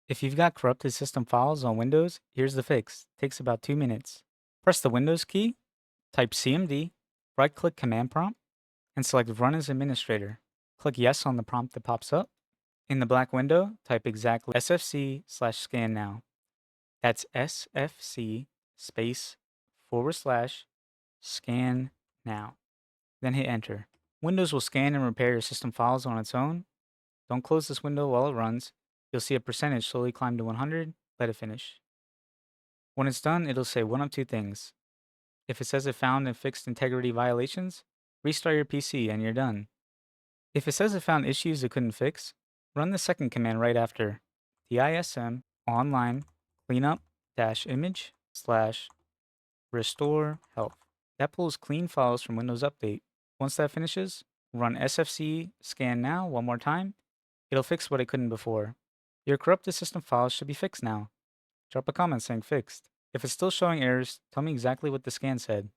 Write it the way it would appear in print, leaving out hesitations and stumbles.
If you've got corrupted system files on Windows, here's the fix. Takes about 2 minutes. Press the Windows key, type CMD, right-click Command Prompt, and select Run as Administrator. Click Yes on the prompt that pops up. In the black window, type exactly SFC/scannow. That's SFC space /scan now. Then hit Enter. Windows will scan and repair your system files on its own. Don't close this window while it runs. You'll see a percentage slowly climb to 100. Let it finish. When it's done, it'll say one of two things. If it says it found and fixed integrity violations, restart your PC and you're done. If it says it found issues it couldn't fix, run the second command right after. DISM online cleanup-image/RestoreHealth. That pulls clean files from Windows Update. Once that finishes, run SFC scan now one more time. It'll fix what it couldn't before. Your corrupted system files should be fixed now. Drop a comment saying fixed. If it's still showing errors, tell me exactly what the scan said.